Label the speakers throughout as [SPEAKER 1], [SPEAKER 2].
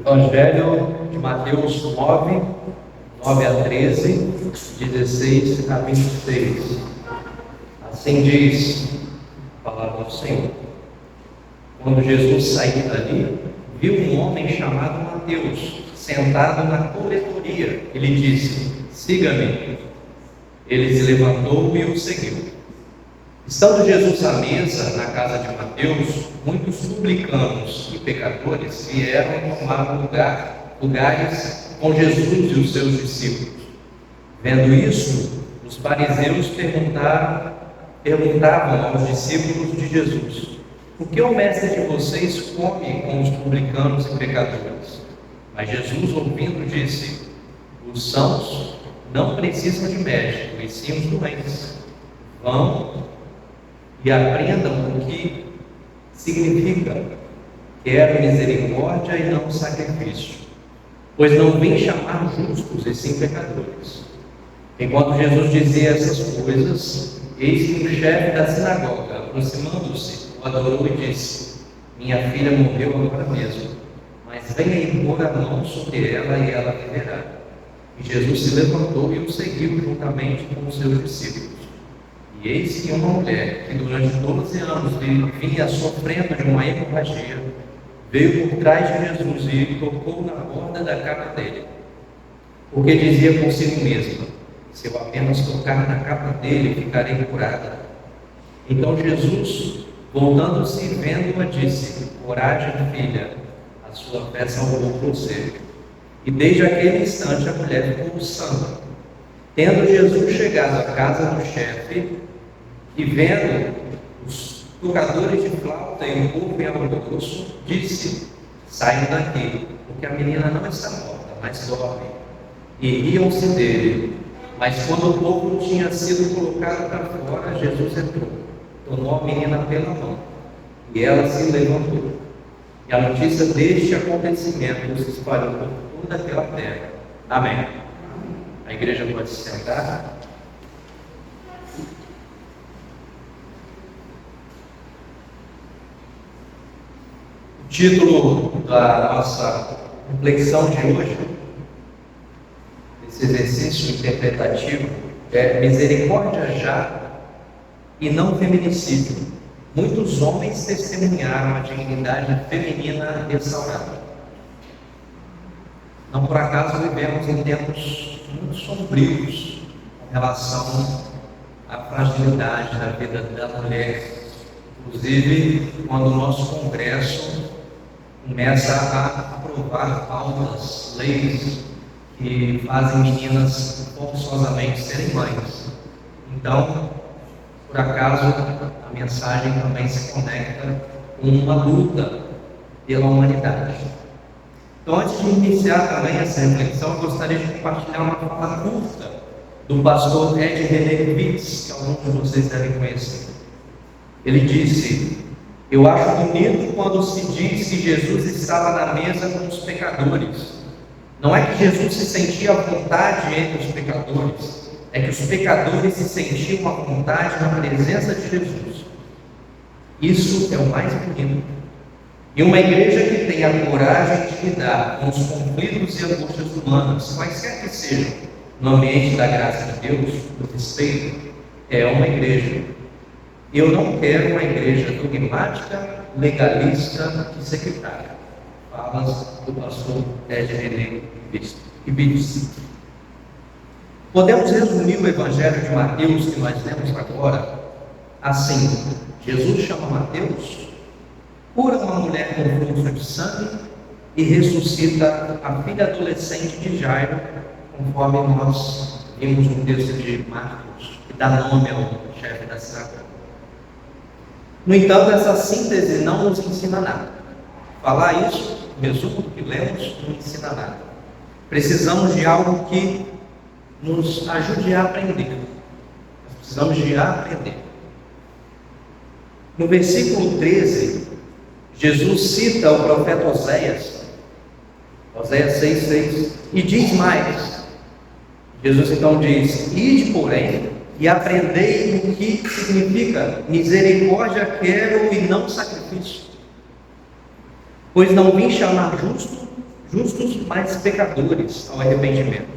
[SPEAKER 1] Evangelho de Mateus 9, 9 a 13, 16 a 26. Assim diz a palavra do Senhor. Quando Jesus saiu dali, viu um homem chamado Mateus, sentado na coletoria. Ele disse: siga-me. Ele se levantou e o seguiu. Estando Jesus à mesa na casa de Mateus, muitos publicanos e pecadores vieram tomar lugares com Jesus e os seus discípulos. Vendo isso, os fariseus perguntavam aos discípulos de Jesus: por que o mestre de vocês come com os publicanos e pecadores? Mas Jesus, ouvindo, disse: os sãos não precisam de médico, e sim os doentes. Vão e aprendam o que significa: quero misericórdia e não sacrifício, pois não vim chamar justos e sim pecadores. Enquanto Jesus dizia essas coisas, eis que o chefe da sinagoga, aproximando-se, o adorou e disse: minha filha morreu agora mesmo, mas venha e pôr a mão sobre ela e ela viverá. E Jesus se levantou e o seguiu juntamente com os seus discípulos. E eis que uma mulher, que durante 12 anos vinha sofrendo de uma hemorragia, veio por trás de Jesus e tocou na borda da capa dele, porque dizia consigo mesma: se eu apenas tocar na capa dele, ficarei curada. Então Jesus, voltando-se e vendo-a, disse: coragem, filha, a sua fé salvou você. E desde aquele instante a mulher ficou sã. Tendo Jesus chegado à casa do chefe, e vendo os tocadores de flauta e o povo em alvoroço, disse: saiam daqui, porque a menina não está morta, mas dorme. E riam-se dele. Mas quando o povo tinha sido colocado para fora, Jesus entrou, tomou a menina pela mão, e ela se levantou. E a notícia deste acontecimento se espalhou por toda aquela terra. Amém. A igreja pode se sentar. O título da nossa reflexão de hoje, esse exercício interpretativo, é Misericórdia já e não feminicídio. Muitos homens testemunharam a dignidade feminina restaurada. Não por acaso vivemos em tempos muito sombrios com relação à fragilidade da vida da mulher. Inclusive, quando o nosso Congresso começa a aprovar pautas, leis que fazem meninas forçosamente serem mães. Então, por acaso, a mensagem também se conecta com uma luta pela humanidade. Então, antes de iniciar também essa reflexão, eu gostaria de compartilhar uma fala curta do pastor Ed René Witz, que alguns de vocês devem conhecer. Ele disse: eu acho bonito quando se diz que Jesus estava na mesa com os pecadores. Não é que Jesus se sentia à vontade entre os pecadores, é que os pecadores se sentiam à vontade na presença de Jesus. Isso é o mais bonito. E uma igreja que tem a coragem de lidar com os conflitos e angústias humanas, quaisquer que sejam, no ambiente da graça de Deus, do respeito, é uma igreja. Eu não quero uma igreja dogmática, legalista e secretária. Falas do pastor Ed René Witz. Podemos resumir o Evangelho de Mateus que nós lemos agora assim: Jesus chama Mateus, cura uma mulher com fluxo de sangue e ressuscita a filha adolescente de Jairo, conforme nós vimos no texto de Marcos, que dá nome ao chefe da sinagoga. No entanto, essa síntese não nos ensina nada. Falar isso, o resumo do que lemos, não ensina nada. Precisamos de algo que nos ajude a aprender. Nós precisamos de aprender. No versículo 13, Jesus cita o profeta Oséias 6,6, e diz mais. Jesus então diz: ide, porém, e aprendei o que significa misericórdia quero e não sacrifício, pois não vim chamar justos, mas pecadores ao arrependimento.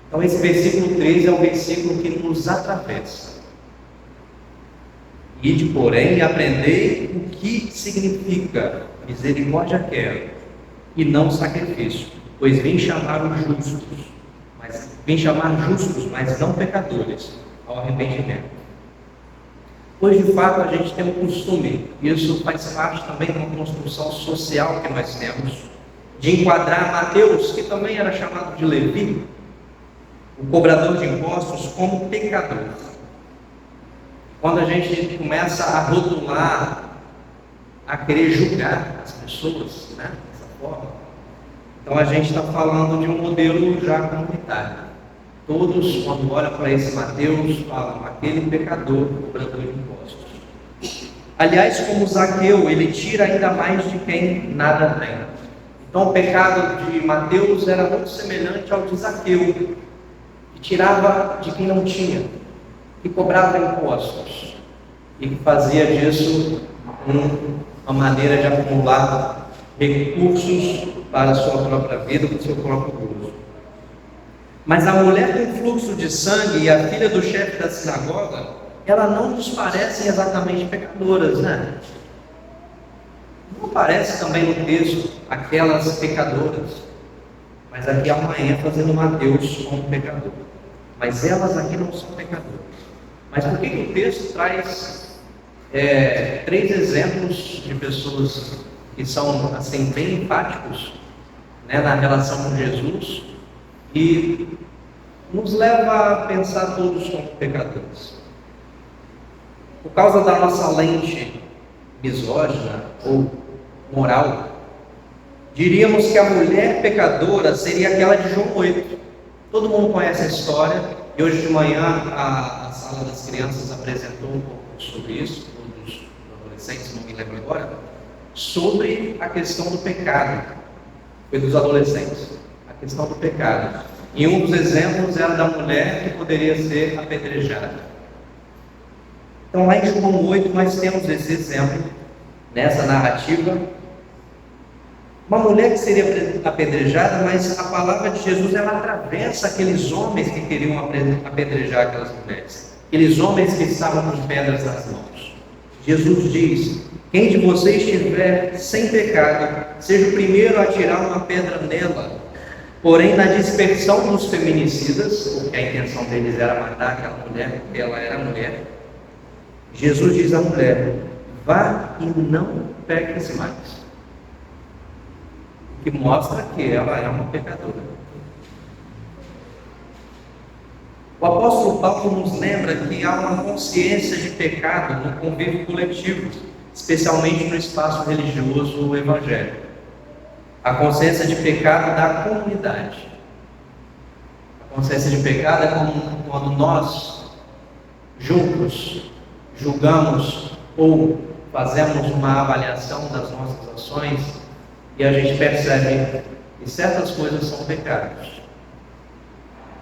[SPEAKER 1] Então esse versículo 3 é o versículo que nos atravessa. Ide, porém, e aprendei o que significa misericórdia quero, e não sacrifício, pois vim chamar justos, mas não pecadores, ao arrependimento. Pois de fato a gente tem um costume, e isso faz parte também de uma construção social que nós temos, de enquadrar Mateus, que também era chamado de Levi, o cobrador de impostos, como pecador. Quando a gente começa a rotular, a querer julgar as pessoas, né, dessa forma, então a gente está falando de um modelo já comunitário. Todos, quando olham para esse Mateus, falam, aquele pecador cobrador de impostos. Aliás, como Zaqueu, ele tira ainda mais de quem nada tem. Então o pecado de Mateus era muito semelhante ao de Zaqueu, que tirava de quem não tinha, que cobrava impostos e que fazia disso uma maneira de acumular recursos para a sua própria vida, para o seu próprio gozo. Mas a mulher com fluxo de sangue e a filha do chefe da sinagoga, elas não nos parecem exatamente pecadoras, né? Não aparece também no texto aquelas pecadoras, mas aqui há uma ênfase no Mateus como pecador. Mas elas aqui não são pecadoras. Mas por que o texto traz 3 exemplos de pessoas que são assim bem empáticos, né, na relação com Jesus, e nos leva a pensar todos como pecadores? Por causa da nossa lente misógina ou moral, diríamos que a mulher pecadora seria aquela de João 8. Todo mundo conhece a história, e hoje de manhã a sala das crianças apresentou um pouco sobre isso, todos os adolescentes, não me lembro agora, sobre a questão do pecado. Foi dos adolescentes, a questão do pecado. E um dos exemplos era da mulher que poderia ser apedrejada. Então lá em João 8 nós temos esse exemplo, nessa narrativa. Uma mulher que seria apedrejada, mas a palavra de Jesus, ela atravessa aqueles homens que queriam apedrejar aquelas mulheres. Aqueles homens que estavam com pedras nas mãos. Jesus diz, quem de vocês estiver sem pecado, seja o primeiro a tirar uma pedra nela. Porém, na dispersão dos feminicidas, porque a intenção deles era matar aquela mulher, porque ela era mulher, Jesus diz à mulher, vá e não peques mais. Que mostra que ela é uma pecadora. O apóstolo Paulo nos lembra que há uma consciência de pecado no convívio coletivo, especialmente no espaço religioso evangélico. A consciência de pecado da comunidade. A consciência de pecado é como quando nós, juntos, julgamos ou fazemos uma avaliação das nossas ações e a gente percebe que certas coisas são pecados.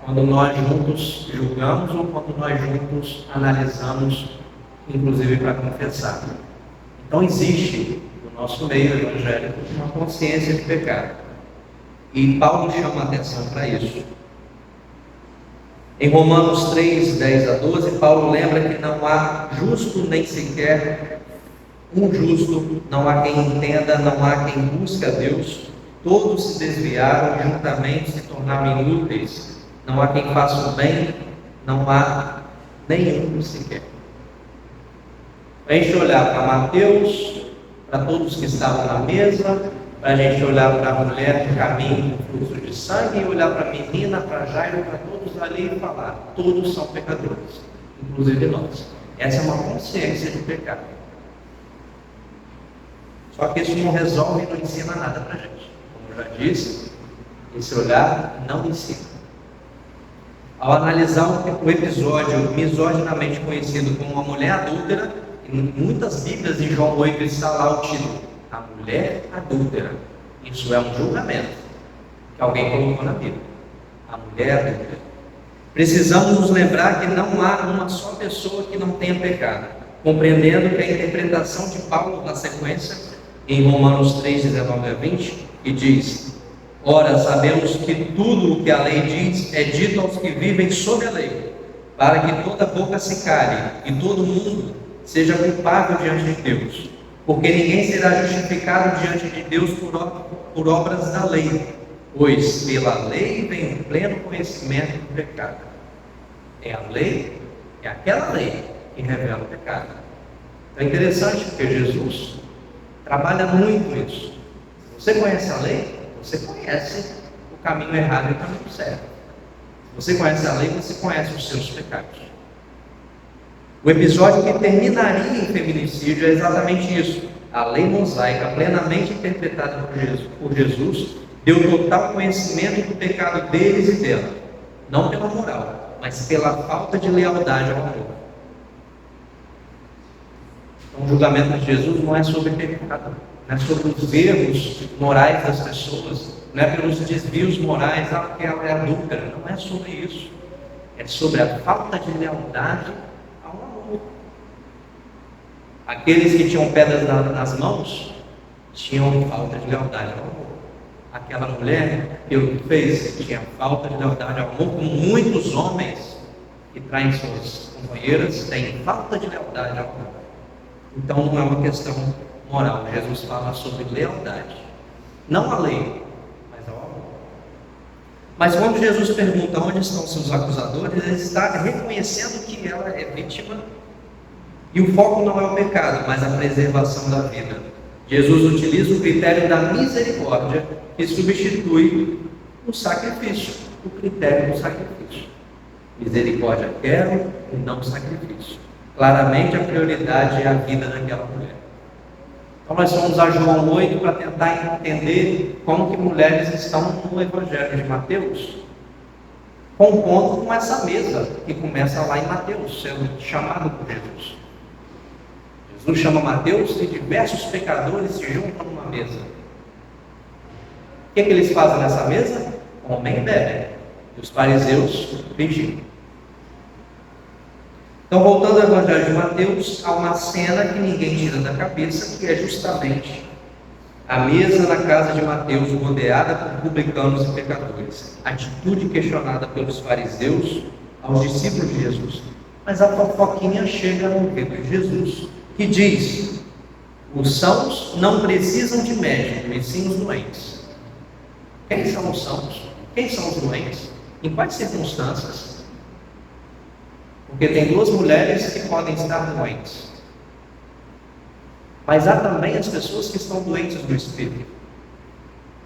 [SPEAKER 1] Quando nós juntos julgamos ou quando nós juntos analisamos, inclusive para confessar. Então existe no nosso meio evangélico uma consciência de pecado. E Paulo chama a atenção para isso. Em Romanos 3, 10 a 12, Paulo lembra que não há justo nem sequer um justo, não há quem entenda, não há quem busque a Deus. Todos se desviaram, juntamente se tornaram inúteis. Não há quem faça o bem, não há nenhum sequer. Para a gente olhar para Mateus, para todos que estavam na mesa, para a gente olhar para a mulher que caminha com fluxo de sangue, e olhar para a menina, para Jairo, para todos ali e falar, todos são pecadores, inclusive nós. Essa é uma consciência de pecado. Só que isso não resolve e não ensina nada para a gente. Como eu já disse, esse olhar não ensina. Ao analisar o episódio misoginamente conhecido como uma mulher adúltera, em muitas Bíblias em João 8 está lá o título, a mulher adúltera. Isso é um julgamento que alguém colocou na Bíblia. A mulher adúltera. Precisamos nos lembrar que não há uma só pessoa que não tenha pecado, compreendendo que a interpretação de Paulo na sequência, em Romanos 3, 19 a 20, que diz, Ora, sabemos que tudo o que a lei diz é dito aos que vivem sob a lei, para que toda boca se cale e todo mundo seja culpável diante de Deus. Porque ninguém será justificado diante de Deus por obras da lei, pois pela lei vem o pleno conhecimento do pecado. É a lei, é aquela lei que revela o pecado. Então é interessante porque Jesus trabalha muito isso. Se você conhece a lei, você conhece o caminho errado e o caminho certo. Se você conhece a lei, você conhece os seus pecados. O episódio que terminaria em feminicídio é exatamente isso. A lei mosaica, plenamente interpretada por Jesus, deu total conhecimento do pecado deles e dela. Não pela moral, mas pela falta de lealdade ao amor. Então, o julgamento de Jesus não é sobre pecado, não é sobre os erros morais das pessoas, não é pelos desvios morais, porque ela é adúltera, não é sobre isso. É sobre a falta de lealdade ao amor. Aqueles que tinham pedras nas mãos tinham falta de lealdade ao amor. Aquela mulher, pelo que fez, tinha falta de lealdade ao amor, como muitos homens que traem suas companheiras têm falta de lealdade ao amor. Então não é uma questão moral. Jesus fala sobre lealdade, não a lei, mas ao amor. Mas quando Jesus pergunta onde estão seus acusadores, ele está reconhecendo que ela é vítima, e o foco não é o pecado, mas a preservação da vida. Jesus utiliza o critério da misericórdia, que substitui o sacrifício, o critério do sacrifício. Misericórdia quero e não sacrifício. Claramente a prioridade é a vida daquela mulher. Então nós fomos a João 8 para tentar entender como que mulheres estão no Evangelho de Mateus, compondo com essa mesa que começa lá em Mateus, sendo chamado por Jesus. Jesus chama Mateus e diversos pecadores se juntam numa mesa. O que eles fazem nessa mesa? Comem e bebem. E os fariseus vigiam. Então, voltando ao Evangelho de Mateus, há uma cena que ninguém tira da cabeça, que é justamente a mesa na casa de Mateus, rodeada por publicanos e pecadores. Atitude questionada pelos fariseus aos discípulos de Jesus. Mas a fofoquinha chega no ouvido de Jesus, que diz: os sãos não precisam de médico, mas sim os doentes. Quem são os sãos? Quem são os doentes? Em quais circunstâncias? Porque tem duas mulheres que podem estar doentes, mas há também as pessoas que estão doentes do espírito.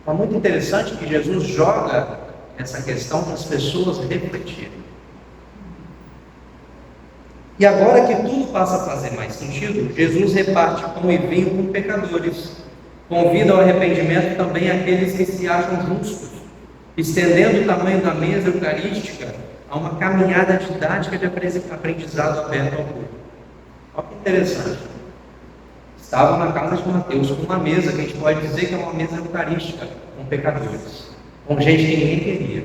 [SPEAKER 1] É muito interessante que Jesus joga essa questão para as pessoas refletirem. E agora que tudo passa a fazer mais sentido, Jesus reparte pão e vinho com pecadores, convida ao arrependimento também aqueles que se acham justos, estendendo o tamanho da mesa eucarística a uma caminhada didática de aprendizado aberto ao povo. Olha que interessante. Estavam na casa de Mateus com uma mesa que a gente pode dizer que é uma mesa eucarística, com pecadores, com gente que ninguém queria.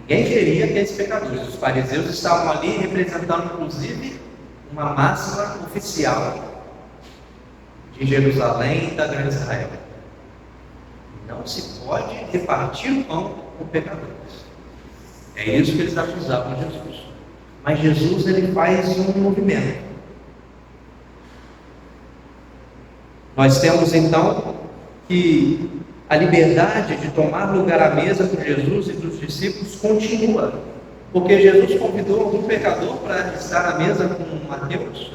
[SPEAKER 1] Ninguém queria aqueles pecadores. Os fariseus estavam ali representando, inclusive, uma máxima oficial de Jerusalém e da grande Israel. Não se pode repartir o pão com pecadores. É isso que eles acusavam Jesus. Mas Jesus, ele faz um movimento. Nós temos então que a liberdade de tomar lugar à mesa com Jesus e dos discípulos continua. Porque Jesus convidou algum pecador para estar à mesa com Mateus.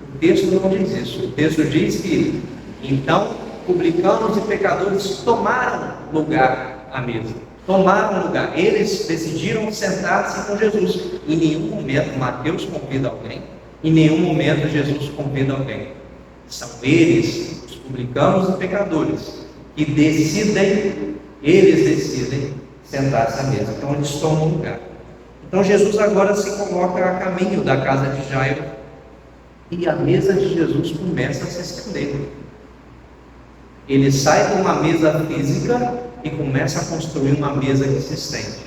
[SPEAKER 1] O texto não diz isso. O texto diz que então publicanos e pecadores tomaram lugar à mesa. Tomaram lugar. Eles decidiram sentar-se com Jesus. Em nenhum momento Mateus convida alguém. Em nenhum momento Jesus convida alguém. São eles, os publicanos e pecadores, que decidem sentar-se à mesa. Então eles tomam lugar. Então Jesus agora se coloca a caminho da casa de Jairo e a mesa de Jesus começa a se estender. Ele sai de uma mesa física e começa a construir uma mesa que se estende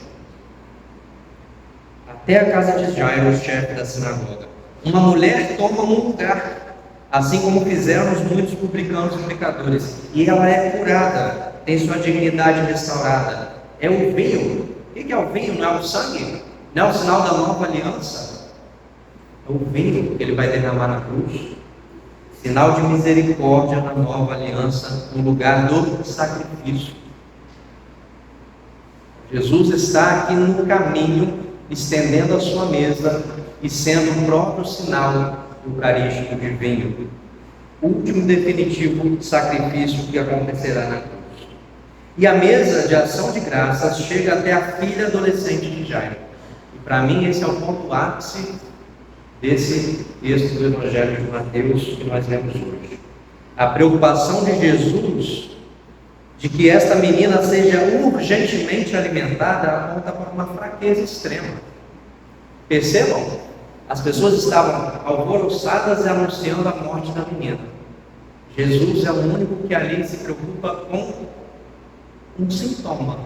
[SPEAKER 1] até a casa de Jairo, o chefe da sinagoga. Uma mulher toma um lugar, assim como fizeram os muitos publicanos e pecadores, e ela é curada tem sua dignidade restaurada. É o vinho. O que é o vinho? Não é o sangue? Não é o sinal da nova aliança? É o vinho que ele vai derramar na cruz. Sinal de misericórdia na nova aliança, no lugar do sacrifício. Jesus está aqui no caminho, estendendo a sua mesa e sendo o próprio sinal eucarístico de vinho. O último e definitivo sacrifício que acontecerá na cruz. E a mesa de ação de graças chega até a filha adolescente de Jairo. E para mim esse é o ponto ápice desse texto do Evangelho de Mateus que nós lemos hoje. A preocupação de Jesus de que esta menina seja urgentemente alimentada aponta para uma fraqueza extrema. Percebam? As pessoas estavam alvoroçadas e anunciando a morte da menina. Jesus é o único que ali se preocupa com um sintoma.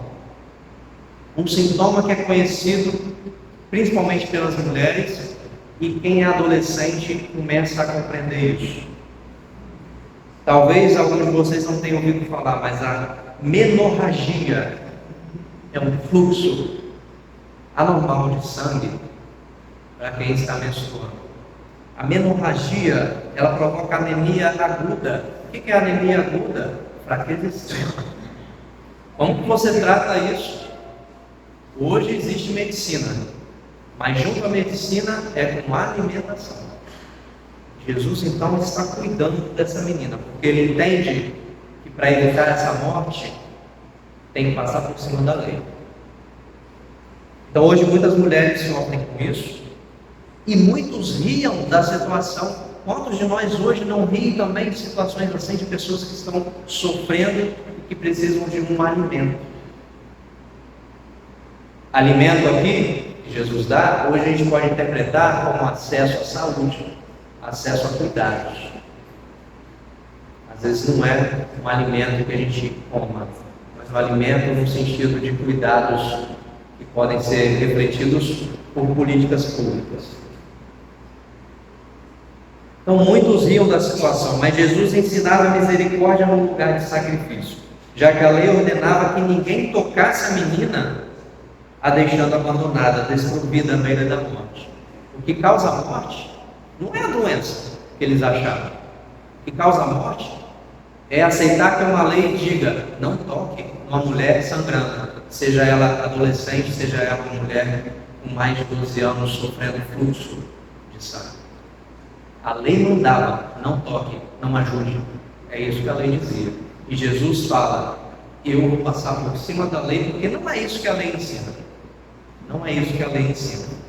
[SPEAKER 1] Um sintoma que é conhecido principalmente pelas mulheres, e quem é adolescente começa a compreender isso. Talvez alguns de vocês não tenham ouvido falar, mas a menorragia é um fluxo anormal de sangue para quem está menstruando. A menorragia, ela provoca anemia aguda. O que é anemia aguda? Fraqueza extrema. Como que você trata isso? Hoje existe medicina, mas junto à medicina é com alimentação. Jesus então está cuidando dessa menina, porque ele entende que para evitar essa morte tem que passar por cima da lei. Então hoje muitas mulheres sofrem com isso e muitos riam da situação. Quantos de nós hoje não riem também de situações assim, de pessoas que estão sofrendo e que precisam de um alimento? Alimento aqui que Jesus dá, hoje a gente pode interpretar como acesso à saúde, acesso a cuidados. Às vezes não é um alimento que a gente coma, mas um alimento no sentido de cuidados que podem ser refletidos por políticas públicas. Então muitos riam da situação, mas Jesus ensinava a misericórdia no lugar de sacrifício, já que a lei ordenava que ninguém tocasse a menina, a deixando abandonada, desprovida à beira da morte. O que causa a morte não é a doença que eles achavam. O que causa a morte é aceitar que uma lei diga: não toque uma mulher sangrando, seja ela adolescente, seja ela uma mulher com mais de 12 anos sofrendo fluxo de sangue. A lei mandava: não toque, não ajude. É isso que a lei dizia. E Jesus fala: eu vou passar por cima da lei, porque não é isso que a lei ensina. Não é isso que a lei ensina.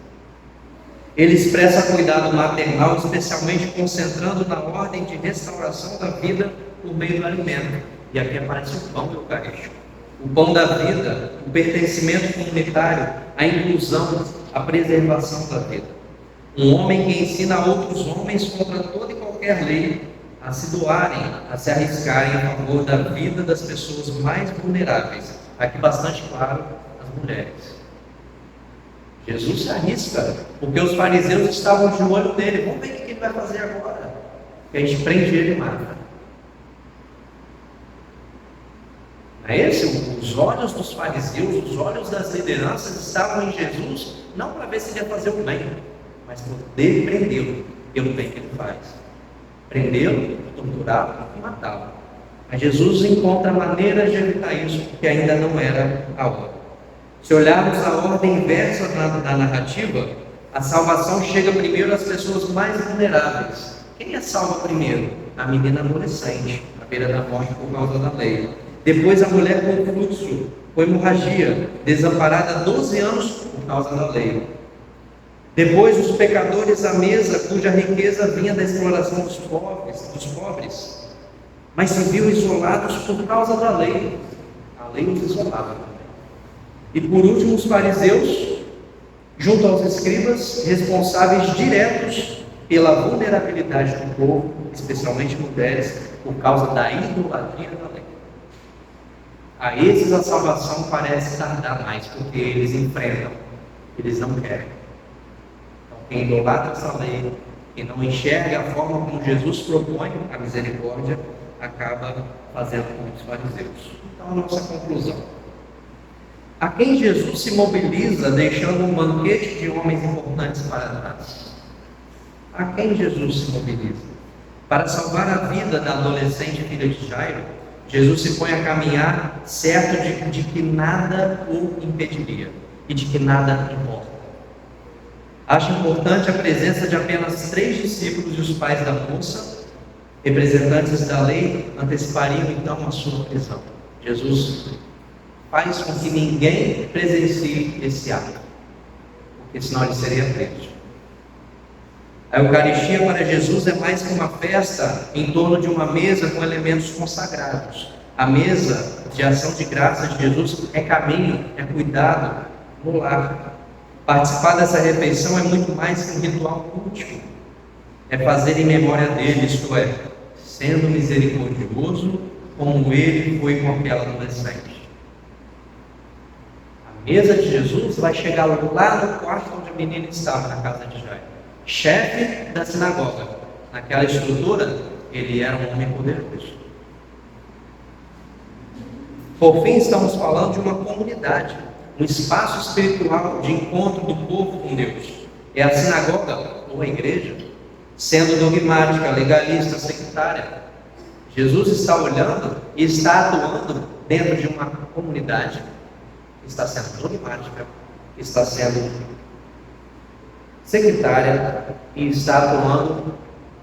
[SPEAKER 1] Ele expressa cuidado maternal, especialmente concentrando na ordem de restauração da vida por meio do alimento. E aqui aparece o pão eucarístico. O pão da vida, o pertencimento comunitário, a inclusão, a preservação da vida. Um homem que ensina a outros homens contra toda e qualquer lei a se doarem, a se arriscarem a favor da vida das pessoas mais vulneráveis. Aqui bastante claro, as mulheres. Jesus se arrisca, porque os fariseus estavam de olho nele. Vamos ver o que ele vai fazer agora. Que a gente prende ele e mata. Não é esse? Os olhos dos fariseus, os olhos das lideranças estavam em Jesus, não para ver se ele ia fazer o bem, mas poder prendê-lo pelo bem que ele faz. Prendê-lo, torturá-lo e matá-lo. Mas Jesus encontra maneiras de evitar isso, porque ainda não era a hora. Se olharmos a ordem inversa da narrativa, a salvação chega primeiro às pessoas mais vulneráveis. Quem é salva primeiro? A menina adolescente, à beira da morte por causa da lei. Depois a mulher com fluxo, com hemorragia, desamparada há 12 anos por causa da lei. Depois os pecadores à mesa, cuja riqueza vinha da exploração dos pobres, mas se viu isolados por causa da lei. A lei os isolava. E por último, os fariseus, junto aos escribas, responsáveis diretos pela vulnerabilidade do povo, especialmente mulheres, por causa da idolatria da lei. A esses a salvação parece tardar mais, porque eles enfrentam, eles não querem. Então, quem idolatra essa lei, quem não enxerga a forma como Jesus propõe a misericórdia, acaba fazendo como os fariseus. Então, a nossa conclusão: a quem Jesus se mobiliza, deixando um banquete de homens importantes para trás? A quem Jesus se mobiliza? Para salvar a vida da adolescente filha de Jairo, Jesus se põe a caminhar certo de que nada o impediria e de que nada importa. Acho importante a presença de apenas 3 discípulos e os pais da moça, representantes da lei, antecipariam então a sua prisão. Jesus faz com que ninguém presencie esse ato, porque senão ele seria preso. A Eucaristia para Jesus é mais que uma festa em torno de uma mesa com elementos consagrados. A mesa de ação de graças de Jesus é caminho, é cuidado no lar. Participar dessa refeição é muito mais que um ritual cultico. É fazer em memória dele, isto é, sendo misericordioso como ele foi com aquela adolescente. A mesa de Jesus vai chegar lá no quarto onde a menina estava, na casa de Jairo. Chefe da sinagoga. Naquela estrutura, ele era um homem poderoso. Por fim, estamos falando de uma comunidade, um espaço espiritual de encontro do povo com Deus. É a sinagoga ou a igreja, sendo dogmática, legalista, sectária. Jesus está olhando e está atuando dentro de uma comunidade que está sendo dogmática, que está sendo sectária e está atuando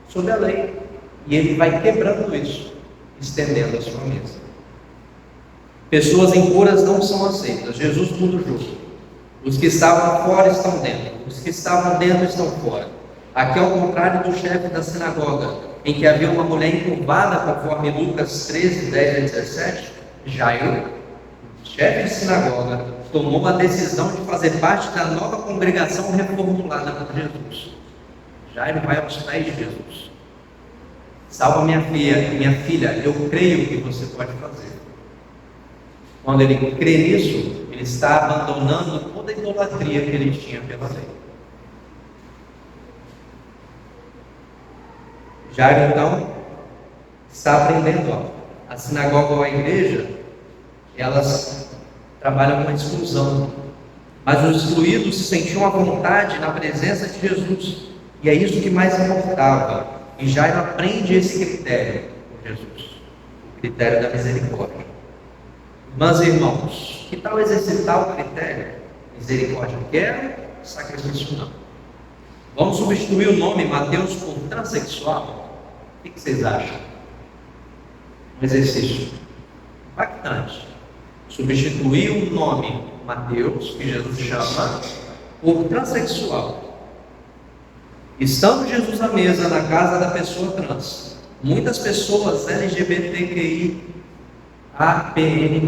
[SPEAKER 1] sob a lei. E ele vai quebrando isso, estendendo a sua mesa. Pessoas impuras não são aceitas. Jesus muda o jogo. Os que estavam fora estão dentro. Os que estavam dentro estão fora. Aqui é o contrário do chefe da sinagoga, em que havia uma mulher encurvada, conforme Lucas 13, 10 a 17. Jairo, chefe de sinagoga, tomou a decisão de fazer parte da nova congregação reformulada por Jesus. Jairo vai aos pés de Jesus. Salva minha filha, eu creio que você pode fazer. Quando ele crê nisso, ele está abandonando toda a idolatria que ele tinha pela lei. Jairo então está aprendendo algo. A sinagoga ou a igreja, elas trabalham com a exclusão, mas os excluídos se sentiam à vontade na presença de Jesus, e é isso que mais importava. E Jairo aprende esse critério com Jesus, o critério da misericórdia. Mas irmãos, que tal exercitar o critério? Misericórdia quero, sacrifício não. Vamos substituir o nome Mateus por transexual? O que vocês acham? Um exercício impactante. Substituir o nome Mateus, que Jesus chama, por transexual. Estando Jesus à mesa na casa da pessoa trans, muitas pessoas LGBTQI APN+,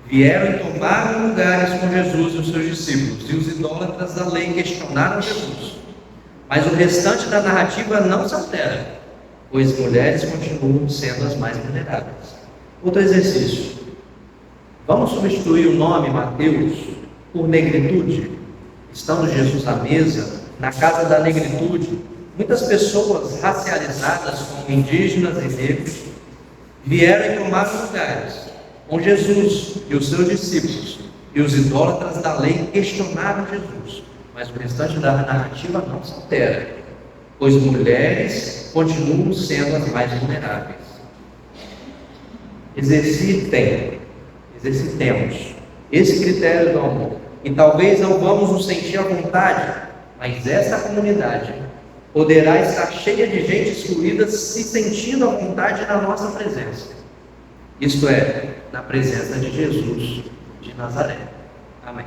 [SPEAKER 1] vieram e tomaram lugares com Jesus e os seus discípulos, e os idólatras da lei questionaram Jesus. Mas o restante da narrativa não se altera, pois mulheres continuam sendo as mais vulneráveis. Outro exercício. Vamos substituir o nome Mateus por negritude? Estando Jesus à mesa, na casa da negritude, muitas pessoas racializadas, como indígenas e negros, vieram e tomaram lugares com Jesus e os seus discípulos, e os idólatras da lei questionaram Jesus, mas o restante da narrativa não se altera, pois mulheres continuam sendo as mais vulneráveis. Exercitemos esse critério do amor, e talvez não vamos nos sentir à vontade, mas essa comunidade poderá estar cheia de gente excluída, se sentindo à vontade na nossa presença. Isto é, na presença de Jesus de Nazaré. Amém.